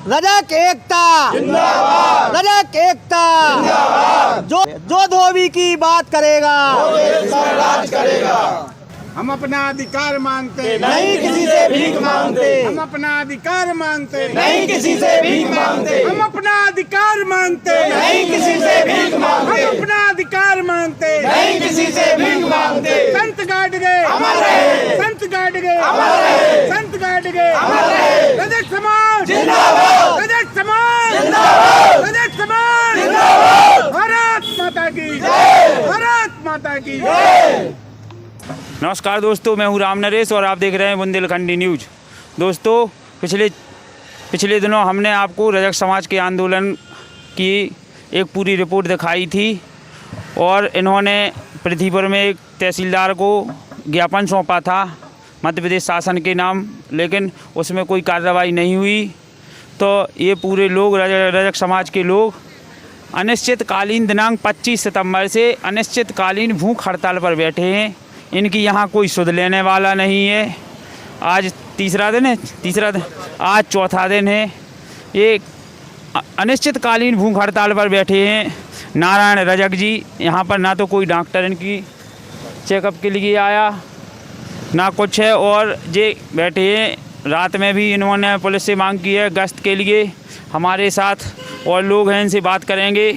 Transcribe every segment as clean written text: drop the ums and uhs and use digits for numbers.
रजक एकता जिंदाबाद, रजक एकता जिंदाबाद। जो धोबी की बात करेगा वो देश पर राज करेगा। हम अपना अधिकार मांगते नहीं किसी से भीख मांगते, हम अपना अधिकार मांगते नहीं किसी से भीख मांगते, हम अपना अधिकार मांगते नहीं किसी से भीख मांगते, हम अपना अधिकार मांगते नहीं किसी से भीख मांगते। संत गाडगे अमर रहे, संत गाडगे अमर रहे, संत गाडगे अमर रहे। रजक समाज जिंदाबाद, रजक समाज जिंदाबाद, रजक समाज जिंदाबाद। भारत माता की जय, भारत माता की जय। नमस्कार दोस्तों, मैं हूं राम नरेश और आप देख रहे हैं बुंदेलखंडी न्यूज। दोस्तों, पिछले दिनों हमने आपको रजक समाज के आंदोलन की एक पूरी रिपोर्ट दिखाई थी और इन्होंने पृथ्वीपुर में एक तहसीलदार को ज्ञापन सौंपा था मध्य प्रदेश शासन के नाम, लेकिन उसमें कोई कार्रवाई नहीं हुई। तो ये पूरे लोग रजक समाज के लोग अनिश्चितकालीन दिनांक 25 सितंबर से अनिश्चितकालीन भूख हड़ताल पर बैठे हैं। इनकी यहाँ कोई सुध लेने वाला नहीं है। आज तीसरा दिन है, आज चौथा दिन है। ये अनिश्चितकालीन भूख हड़ताल पर बैठे हैं। नारायण रजक जी यहाँ पर ना तो कोई डॉक्टर इनकी चेकअप के लिए आया ना कुछ है, और ये बैठे हैं। रात में भी इन्होंने पुलिस से मांग की है गश्त के लिए। हमारे साथ और लोग हैं, इनसे बात करेंगे।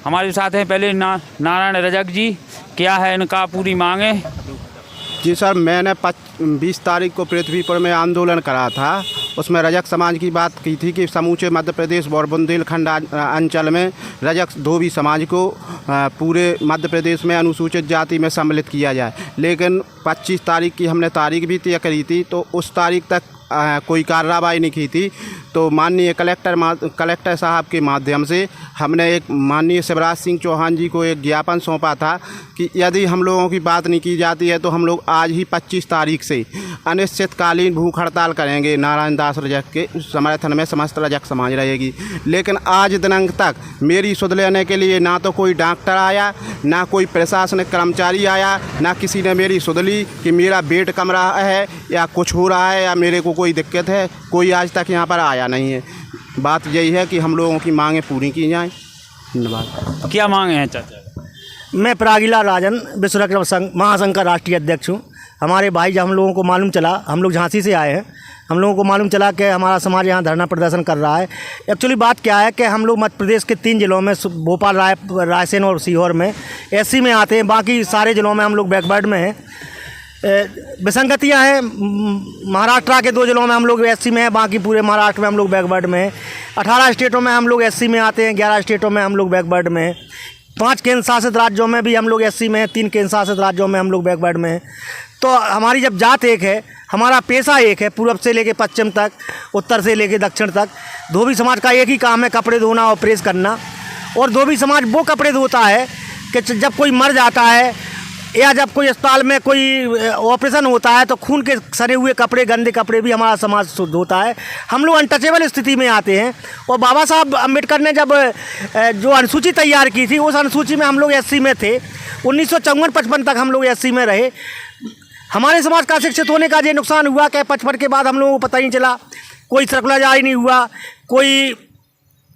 हमारे साथ हैं पहले नारायण रजक जी, क्या है इनका पूरी मांग है? जी सर, मैंने 20 तारीख को पृथ्वीपुर में आंदोलन करा था। उसमें रजक समाज की बात की थी कि समूचे मध्य प्रदेश और बुंदेलखंड अंचल में रजक धोबी समाज को पूरे मध्य प्रदेश में अनुसूचित जाति में सम्मिलित किया जाए। लेकिन 25 तारीख की हमने तारीख भी तय करी थी, तो उस तारीख तक कोई कार्रवाई नहीं की थी। तो माननीय कलेक्टर साहब के माध्यम से हमने एक माननीय शिवराज सिंह चौहान जी को एक ज्ञापन सौंपा था कि यदि हम लोगों की बात नहीं की जाती है तो हम लोग आज ही 25 तारीख से अनिश्चितकालीन भूख हड़ताल करेंगे। नारायण दास रजक के समर्थन में समस्त रजक समाज रहेगी। लेकिन आज दिनांक तक मेरी सुध लेने के लिए ना तो कोई डॉक्टर आया, ना कोई प्रशासनिक कर्मचारी आया, ना किसी ने मेरी सुध ली कि मेरा बेड कम रहा है या कुछ हो रहा है या मेरे को कोई दिक्कत है। कोई आज तक यहाँ पर आया नहीं है। बात यही है कि हम लोगों की मांगें पूरी की जाएं। धन्यवाद। क्या मांगे हैं चाचा? मैं प्रागीला राजन विश्वकर्म संघ महासंघ का राष्ट्रीय अध्यक्ष हूँ। हमारे भाई जब हम लोगों को मालूम चला, हम लोग झांसी से आए हैं, हम लोगों को मालूम चला कि हमारा समाज यहाँ धरना प्रदर्शन कर रहा है। एक्चुअली बात क्या है कि हम लोग मध्य प्रदेश के 3 जिलों में भोपाल, रायसेन और सीहोर में एससी में आते हैं। बाकी सारे जिलों में हम लोग बैकवर्ड में हैं। विसंगतियाँ हैं। महाराष्ट्र के 2 जिलों में हम लोग एससी में हैं, बाकी पूरे महाराष्ट्र में हम लोग बैकवर्ड में हैं। 18 स्टेटों में हम लोग एससी में आते हैं, 11 स्टेटों में हम लोग बैकवर्ड में हैं। 5 केंद्र शासित राज्यों में भी हम लोग एससी में हैं, 3 केंद्र शासित राज्यों में हम लोग बैकवर्ड में हैं। तो हमारी जब जात एक है, हमारा पेशा एक है, पूर्व से लेके पश्चिम तक, उत्तर से लेके दक्षिण तक, धोबी समाज का एक ही काम है कपड़े धोना और प्रेस करना। और धोबी समाज वो कपड़े धोता है कि जब कोई मर जाता है या जब कोई अस्पताल में कोई ऑपरेशन होता है तो खून के सने हुए कपड़े, गंदे कपड़े भी हमारा समाज धोता है। हम लोग अनटचेबल स्थिति में आते हैं। और बाबा साहब अम्बेडकर ने जब जो अनुसूची तैयार की थी, उस अनुसूची में हम लोग एससी में थे। 1954-55 तक हम लोग एससी में रहे। हमारे समाज का शिक्षित होने का ये नुकसान हुआ कि 55 के बाद हम लोगों को पता ही नहीं चला, कोई सर्कुलर जारी नहीं हुआ, कोई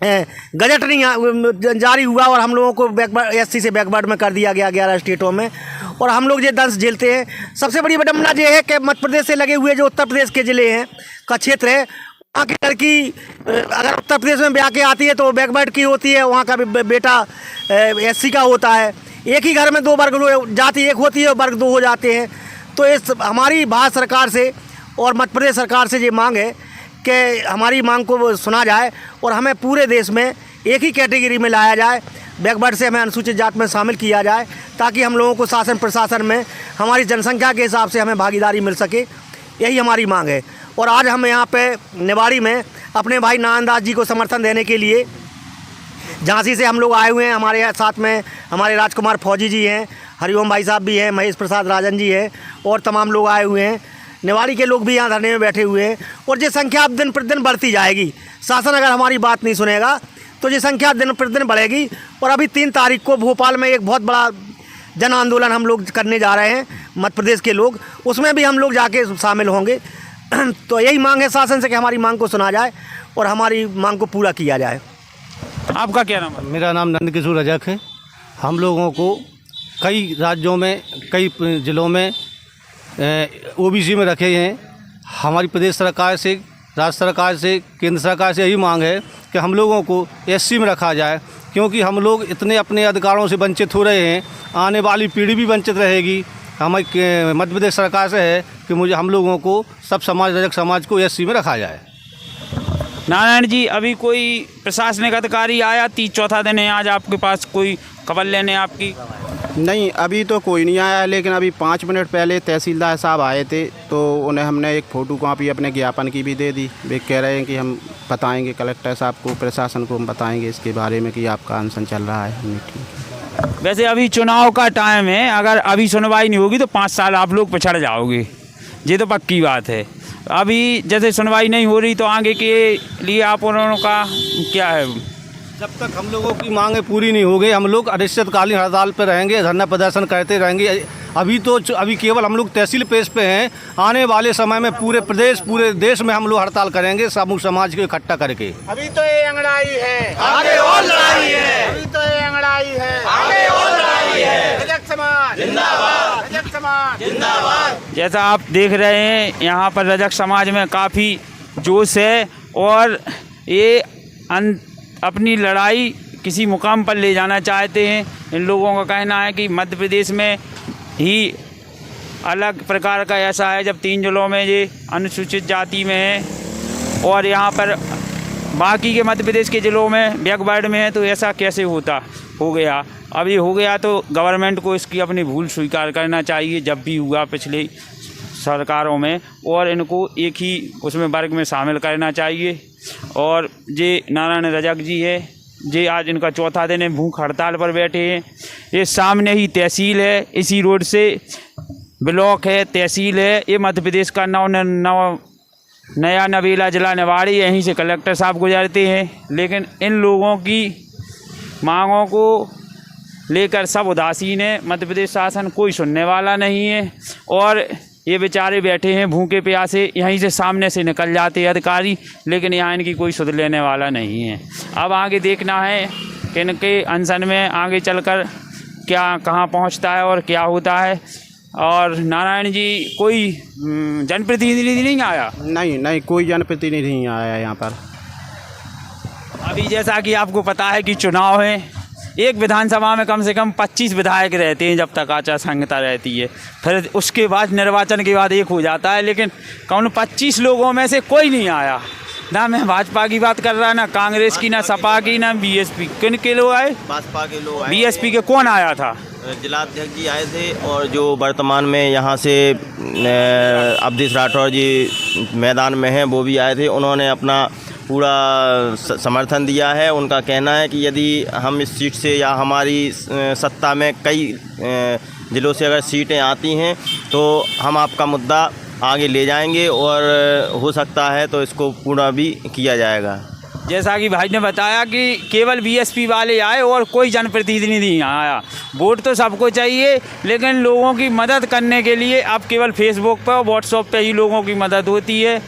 गजट नहीं जारी हुआ, और हम लोगों को एससी से बैकवर्ड में कर दिया गया 11 स्टेटों में। और हम लोग ये दंश झेलते हैं। सबसे बड़ी विडम्बना ये है कि मध्य प्रदेश से लगे हुए जो उत्तर प्रदेश के ज़िले हैं का क्षेत्र है, वहाँ की लड़की अगर उत्तर प्रदेश में ब्याह के आती है तो बैकवर्ड की होती है, वहाँ का बेटा एससी का होता है। एक ही घर में 2 वर्ग, जाति एक होती है, वर्ग 2 हो जाते हैं। तो इस हमारी भारत सरकार से और मध्य प्रदेश सरकार से ये मांग है कि हमारी मांग को सुना जाए और हमें पूरे देश में एक ही कैटेगरी में लाया जाए। बैकवर्ड से हमें अनुसूचित जात में शामिल किया जाए, ताकि हम लोगों को शासन प्रशासन में हमारी जनसंख्या के हिसाब से हमें भागीदारी मिल सके। यही हमारी मांग है। और आज हम यहाँ पे निवाड़ी में अपने भाई नारायण दास जी को समर्थन देने के लिए झांसी से हम लोग आए हुए हैं। हमारे साथ में हमारे राजकुमार फौजी जी हैं, हरिओम भाई साहब भी हैं, महेश प्रसाद राजन जी हैं, और तमाम लोग आए हुए हैं। निवाड़ी के लोग भी यहाँ धरने में बैठे हुए हैं। और ये संख्या दिन प्रतिदिन बढ़ती जाएगी। शासन अगर हमारी बात नहीं सुनेगा तो ये संख्या दिन प्रतिदिन बढ़ेगी। और अभी 3 तारीख को भोपाल में एक बहुत बड़ा जन आंदोलन हम लोग करने जा रहे हैं, मध्य प्रदेश के लोग, उसमें भी हम लोग जाके शामिल होंगे। तो यही मांग है शासन से कि हमारी मांग को सुना जाए और हमारी मांग को पूरा किया जाए। आपका क्या नाम है? मेरा नाम नंदकिशोर रजक है। हम लोगों को कई राज्यों में, कई ज़िलों में ओबीसी में रखे हैं। हमारी प्रदेश सरकार से, राज्य सरकार से, केंद्र सरकार से यही मांग है कि हम लोगों को एससी में रखा जाए, क्योंकि हम लोग इतने अपने अधिकारों से वंचित हो रहे हैं, आने वाली पीढ़ी भी वंचित रहेगी। हमारी मध्य प्रदेश सरकार से है कि हम लोगों को सब समाज, रजक समाज को एससी में रखा जाए। नारायण जी, अभी कोई प्रशासनिक अधिकारी आया? 34 दिन है आज आपके पास, कोई खबर लेने आपकी? नहीं, अभी तो कोई नहीं आया, लेकिन अभी 5 मिनट पहले तहसीलदार साहब आए थे, तो उन्हें हमने एक फ़ोटो कॉपी अपने ज्ञापन की भी दे दी। वे कह रहे हैं कि हम बताएंगे कलेक्टर साहब को, प्रशासन को हम बताएंगे इसके बारे में कि आपका अनशन चल रहा है। ठीक है। वैसे अभी चुनाव का टाइम है, अगर अभी सुनवाई नहीं होगी तो 5 साल आप लोग पिछड़ जाओगे, ये तो पक्की बात है। अभी जैसे सुनवाई नहीं हो रही तो आगे के लिए आप उन्होंने का क्या है? जब तक हम लोगों की मांगें पूरी नहीं हो गई, हम लोग अनिश्चितकालीन हड़ताल पर रहेंगे, धरना प्रदर्शन करते रहेंगे। अभी केवल हम लोग तहसील पेश पे हैं। आने वाले समय में पूरे प्रदेश, पूरे देश में हम लोग हड़ताल करेंगे, समूह समाज को इकट्ठा करके। अभी तो ये अंगड़ाई है, आगे और लड़ाई है। अभी तो ये अंगड़ाई है, आगे और लड़ाई है। रजक समाज जिंदाबाद, रजक समाज जिंदाबाद। जैसा आप देख रहे हैं यहाँ पर रजक समाज में काफ़ी जोश है और ये अपनी लड़ाई किसी मुकाम पर ले जाना चाहते हैं। इन लोगों का कहना है कि मध्य प्रदेश में ही अलग प्रकार का ऐसा है, जब 3 जिलों में ये अनुसूचित जाति में है और यहाँ पर बाकी के मध्य प्रदेश के ज़िलों में बैकवर्ड में है, तो ऐसा कैसे हो गया। अब ये हो गया तो गवर्नमेंट को इसकी अपनी भूल स्वीकार करना चाहिए, जब भी हुआ पिछले सरकारों में, और इनको एक ही उसमें वर्ग में शामिल करना चाहिए। और ये नारायण रजक जी है, ये आज इनका 4था दिन है, भूख हड़ताल पर बैठे हैं। ये सामने ही तहसील है, इसी रोड से ब्लॉक है, तहसील है। ये मध्य प्रदेश का नया नवेला जिला निवाड़ी, यहीं से कलेक्टर साहब गुजरते हैं, लेकिन इन लोगों की मांगों को लेकर सब उदासीन है। मध्य प्रदेश शासन कोई सुनने वाला नहीं है और ये बेचारे बैठे हैं भूखे प्यासे, यहीं से सामने से निकल जाते हैं अधिकारी, लेकिन यहाँ इनकी कोई सुध लेने वाला नहीं है। अब आगे देखना है कि इनके अनशन में आगे चलकर क्या कहाँ पहुँचता है और क्या होता है। और नारायण जी, कोई जनप्रतिनिधि नहीं आया? नहीं, कोई जनप्रतिनिधि नहीं आया यहाँ पर। अभी जैसा कि आपको पता है कि चुनाव है, एक विधानसभा में कम से कम 25 विधायक रहते हैं जब तक आचार संहिता रहती है, फिर उसके बाद निर्वाचन के बाद एक हो जाता है, लेकिन कौन 25 लोगों में से कोई नहीं आया। ना मैं भाजपा की बात कर रहा, ना कांग्रेस की, ना सपा की, ना बीएसपी। किन के लोग आए? भाजपा के लोग आए। बीएसपी के कौन आया था? जिलाध्यक्ष जी आए थे, और जो वर्तमान में यहाँ से अवधेश राठौर जी मैदान में हैं वो भी आए थे। उन्होंने अपना पूरा समर्थन दिया है। उनका कहना है कि यदि हम इस सीट से या हमारी सत्ता में कई ज़िलों से अगर सीटें आती हैं तो हम आपका मुद्दा आगे ले जाएंगे और हो सकता है तो इसको पूरा भी किया जाएगा। जैसा कि भाई ने बताया कि केवल बीएसपी वाले आए और कोई जनप्रतिनिधि नहीं आया। वोट तो सबको चाहिए, लेकिन लोगों की मदद करने के लिए अब केवल फेसबुक पर और व्हाट्सएप पे ही लोगों की मदद होती है।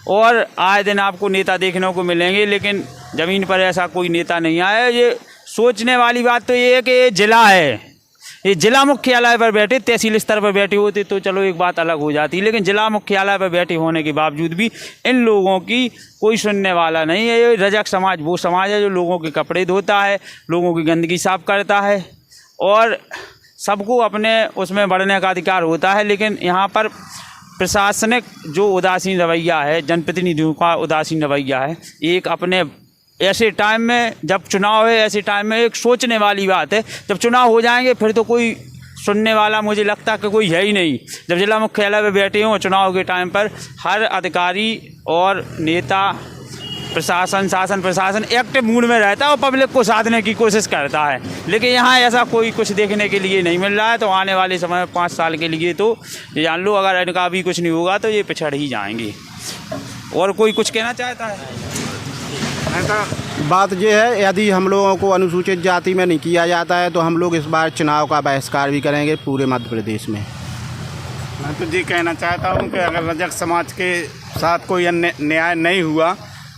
और आए दिन आपको नेता देखने को मिलेंगे, लेकिन ज़मीन पर ऐसा कोई नेता नहीं आया। ये सोचने वाली बात तो ये है कि ये ज़िला है, ये जिला मुख्यालय पर बैठे, तहसील स्तर पर बैठे होते तो चलो एक बात अलग हो जाती, लेकिन जिला मुख्यालय पर बैठे होने के बावजूद भी इन लोगों की कोई सुनने वाला नहीं है। ये रजक समाज वो समाज है जो लोगों के कपड़े धोता है, लोगों की गंदगी साफ करता है और सबको अपने उसमें बढ़ने का अधिकार होता है। लेकिन यहाँ पर प्रशासनिक जो उदासीन रवैया है, जनप्रतिनिधियों का उदासीन रवैया है, एक अपने ऐसे टाइम में जब चुनाव है, ऐसे टाइम में एक सोचने वाली बात है। जब चुनाव हो जाएंगे फिर तो कोई सुनने वाला मुझे लगता कि कोई है ही नहीं। जब जिला मुख्यालय में बैठे हों चुनाव के टाइम पर, हर अधिकारी और नेता, प्रशासन एक्टिव मूड में रहता है और पब्लिक को साधने की कोशिश करता है, लेकिन यहाँ ऐसा कोई कुछ देखने के लिए नहीं मिल रहा है। तो आने वाले समय में 5 साल के लिए तो जान लो, अगर इनका भी कुछ नहीं होगा तो ये पिछड़ ही जाएंगे। और कोई कुछ कहना चाहता है? बात ये है, यदि हम लोगों को अनुसूचित जाति में नहीं किया जाता है तो हम लोग इस बार चुनाव का बहिष्कार भी करेंगे पूरे मध्य प्रदेश में। मैं तो जी कहना चाहता हूँ कि अगर रजक समाज के साथ कोई अन्य न्याय नहीं हुआ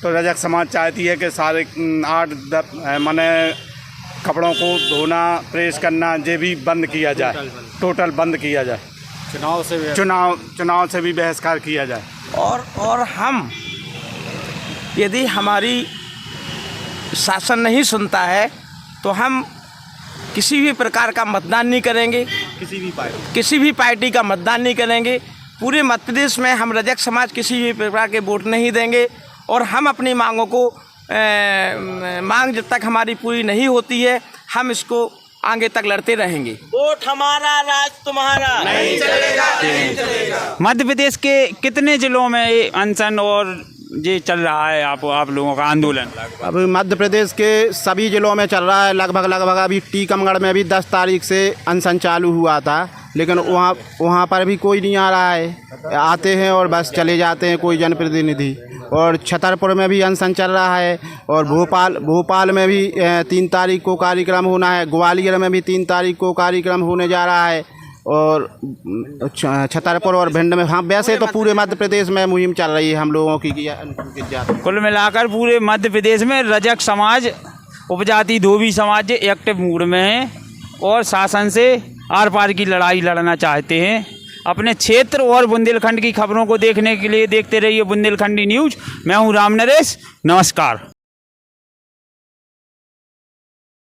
तो रजक समाज चाहती है कि सारे 8-10 माने कपड़ों को धोना, प्रेस करना, ये भी बंद किया जाए, टोटल बंद किया जाए। चुनाव से भी बहिष्कार किया जाए। और हम यदि हमारी शासन नहीं सुनता है तो हम किसी भी प्रकार का मतदान नहीं करेंगे, किसी भी पार्टी का मतदान नहीं करेंगे। पूरे मध्य प्रदेश में हम रजक समाज किसी भी प्रकार के वोट नहीं देंगे और हम अपनी मांगों को मांग जब तक हमारी पूरी नहीं होती है हम इसको आगे तक लड़ते रहेंगे। वोट हमारा, राज तुम्हारा। नहीं चलेगा। मध्य प्रदेश के कितने जिलों में ये अनशन और ये चल रहा है आप लोगों का आंदोलन? अभी मध्य प्रदेश के सभी जिलों में चल रहा है लगभग। अभी टीकमगढ़ में भी 10 तारीख से अनशन चालू हुआ था, लेकिन वहाँ पर भी कोई नहीं आ रहा है। आते हैं और बस चले जाते हैं कोई जनप्रतिनिधि। और छतरपुर में भी अनशन चल रहा है और भोपाल में भी 3 तारीख को कार्यक्रम होना है। ग्वालियर में भी 3 तारीख को कार्यक्रम होने जा रहा है और छतरपुर और भिंड में। हाँ, वैसे तो पूरे मध्य प्रदेश में मुहिम चल रही है हम लोगों की। कुल मिलाकर पूरे मध्य प्रदेश में रजक समाज, उपजाति धोबी समाज एक्टिव मूड में है और शासन से आर पार की लड़ाई लड़ना चाहते हैं। अपने क्षेत्र और बुंदेलखंड की खबरों को देखने के लिए देखते रहिए बुंदेलखंडी न्यूज। मैं हूँ राम नरेश। नमस्कार।